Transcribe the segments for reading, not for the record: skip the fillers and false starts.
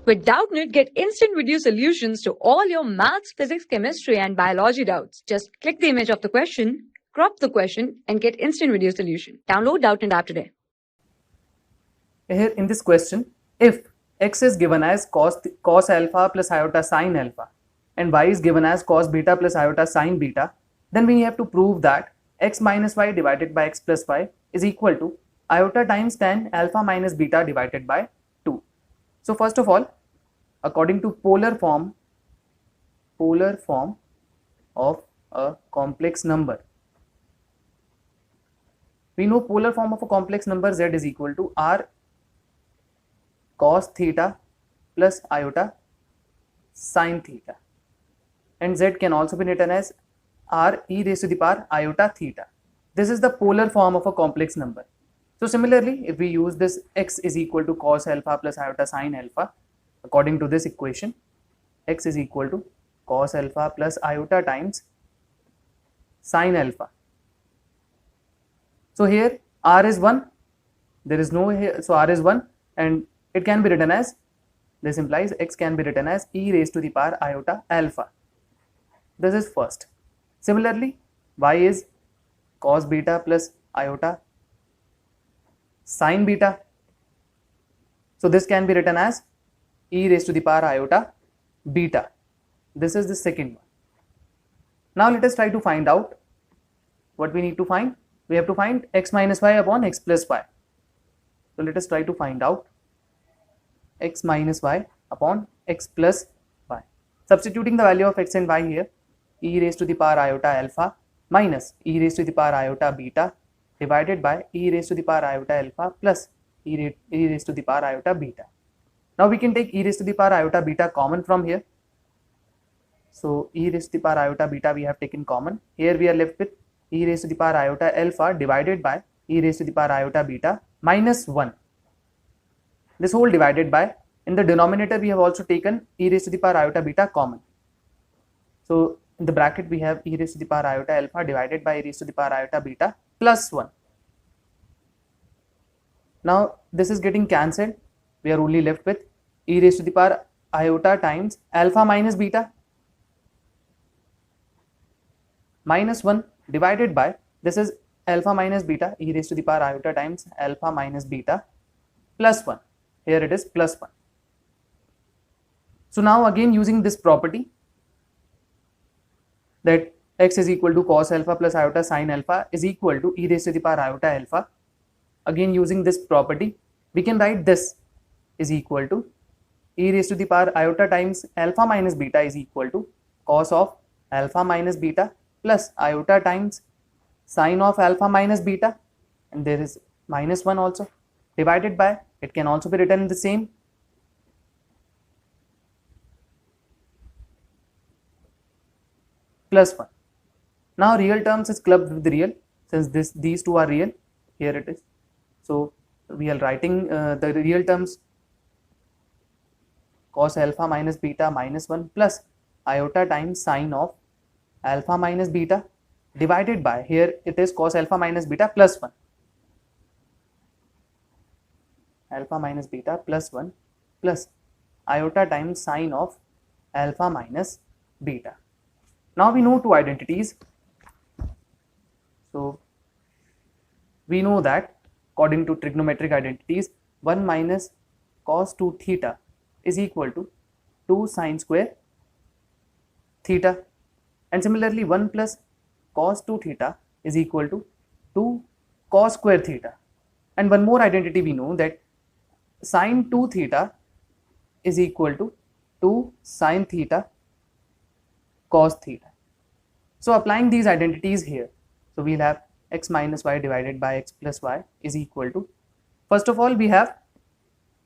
With Doubtnut, get instant video solutions to all your maths, physics, chemistry, and biology doubts. Just click the image of the question, crop the question, and get instant video solution. Download Doubtnut app today. Here in this question, if x is given as cos alpha plus iota sin alpha and y is given as cos beta plus iota sin beta, then we have to prove that x minus y divided by x plus y is equal to iota times tan alpha minus beta divided by 2. So first of all, according to polar form of a complex number, we know polar form of a complex number z is equal to r cos theta plus iota sin theta, and z can also be written as r e raised to the power iota theta. This is the polar form of a complex number. So similarly, if we use this x is equal to cos alpha plus iota sin alpha, according to this equation, x is equal to cos alpha plus iota times sin alpha. So here r is 1, there is no here, so r is 1, and it can be written as, this implies x can be written as e raised to the power iota alpha. This is first. Similarly, y is cos beta plus iota sin beta. So this can be written as e raised to the power iota beta. This is the second one. Now let us try to find out what we need to find. We have to find x minus y upon x plus y. So let us try to find out x minus y upon x plus y. Substituting the value of x and y here, e raised to the power iota alpha minus e raised to the power iota beta divided by e raised to the power iota alpha plus e raised to the power iota beta. Now we can take e raised to the power iota beta common from here. So e raised to the power iota beta we have taken common. Here we are left with e raised to the power iota alpha divided by e raised to the power iota beta minus 1. This whole divided by, in the denominator we have also taken e raised to the power iota beta common. So in the bracket we have e raised to the power iota alpha divided by e raised to the power iota beta plus 1. Now this is getting cancelled. We are only left with e raised to the power iota times alpha minus beta minus 1 divided by, this is alpha minus beta, e raised to the power iota times alpha minus beta plus 1. Here it is plus 1. So now again using this property that x is equal to cos alpha plus iota sin alpha is equal to e raised to the power iota alpha, again using this property we can write this is equal to e raised to the power iota times alpha minus beta is equal to cos of alpha minus beta plus iota times sin of alpha minus beta, and there is minus 1 also, divided by, it can also be written in the same, plus 1. Now real terms is clubbed with the real, since these two are real, here it is. So we are writing the real terms cos alpha minus beta minus 1 plus iota times sin of alpha minus beta divided by, here it is cos alpha minus beta plus 1, alpha minus beta plus 1 plus iota times sin of alpha minus beta. Now we know two identities. So we know that according to trigonometric identities, 1 minus cos 2 theta is equal to 2 sin square theta, and similarly 1 plus cos 2 theta is equal to 2 cos square theta. And one more identity we know, that sin 2 theta is equal to 2 sin theta cos theta. So applying these identities here, so we'll have x minus y divided by x plus y is equal to, first of all we have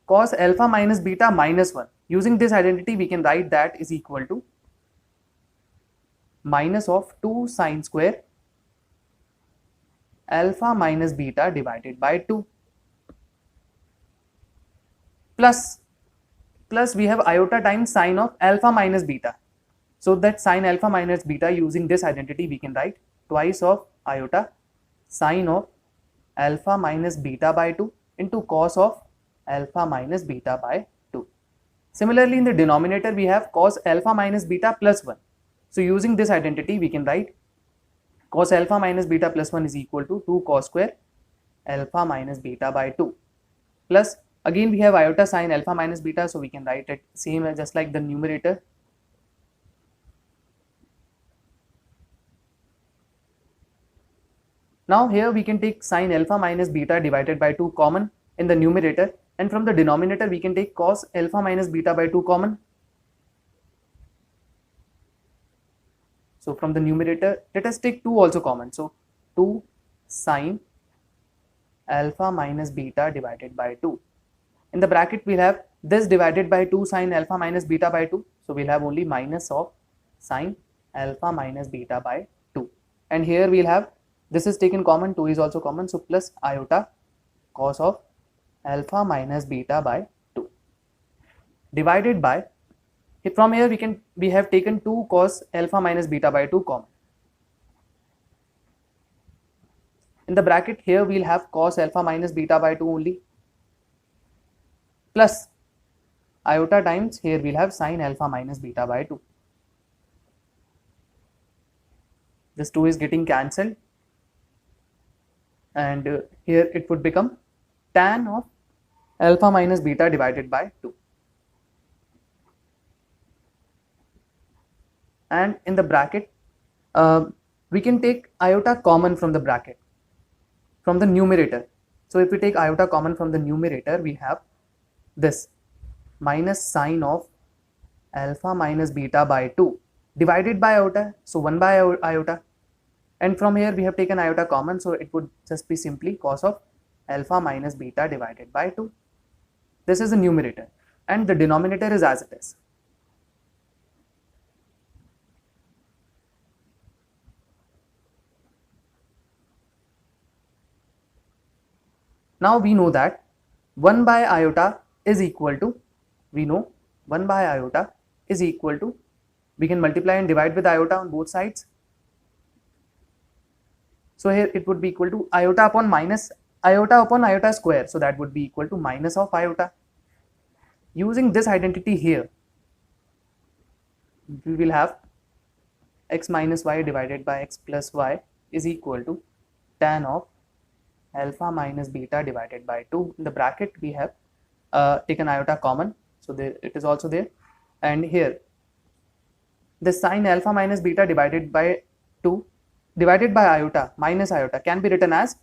cos alpha minus beta minus 1. Using this identity we can write that is equal to minus of 2 sin square alpha minus beta divided by 2 plus we have iota times sin of alpha minus beta. So that sin alpha minus beta, using this identity we can write twice of iota sin of alpha minus beta by 2 into cos of alpha minus beta by 2. Similarly, in the denominator, we have cos alpha minus beta plus 1. So using this identity, we can write cos alpha minus beta plus 1 is equal to 2 cos square alpha minus beta by 2. Plus, again we have iota sine alpha minus beta, so we can write it same as just like the numerator. Now here we can take sine alpha minus beta divided by 2 common in the numerator, and from the denominator we can take cos alpha minus beta by 2 common. So from the numerator, let us take 2 also common. So 2 sine alpha minus beta divided by 2. In the bracket we'll have this divided by 2 sine alpha minus beta by 2. So we'll have only minus of sine alpha minus beta by 2. And here we'll have this is taken common, 2 is also common, so plus iota cos of alpha minus beta by 2 divided by, from here we have taken 2 cos alpha minus beta by 2 common. In the bracket here we'll have cos alpha minus beta by 2 only, plus iota times here we'll have sine alpha minus beta by 2. This 2 is getting cancelled, and here it would become tan of alpha minus beta divided by 2. And in the bracket, we can take iota common from the bracket, from the numerator. So if we take iota common from the numerator, we have this minus sine of alpha minus beta by 2 divided by iota, so 1 by iota. And from here we have taken iota common, so it would just be simply cos of alpha minus beta divided by 2. This is the numerator, and the denominator is as it is. Now we know that 1 by iota is equal to, we can multiply and divide with iota on both sides. So here it would be equal to iota upon iota square, so that would be equal to minus of iota. Using this identity here, we will have x minus y divided by x plus y is equal to tan of alpha minus beta divided by 2. In the bracket we have taken iota common, so there it is also there, and here the sine alpha minus beta divided by 2 divided by iota minus iota can be written as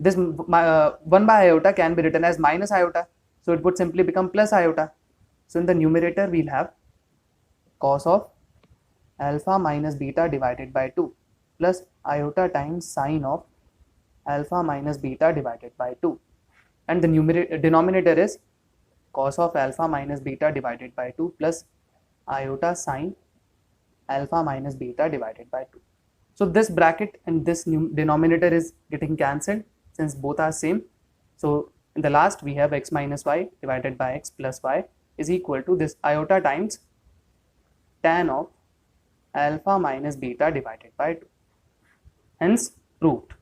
this 1 by iota can be written as minus iota, so it would simply become plus iota. So in the numerator we'll have cos of alpha minus beta divided by 2 plus iota times sine of alpha minus beta divided by 2, and the denominator is cos of alpha minus beta divided by 2 plus iota sine alpha minus beta divided by 2. So this bracket and this denominator is getting cancelled since both are same. So in the last we have x minus y divided by x plus y is equal to this iota times tan of alpha minus beta divided by 2. Hence proved.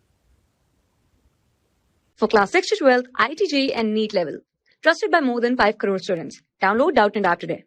For class 6 to 12, IIT JEE and NEET level. Trusted by more than 5 crore students. Download Doubtnut App today.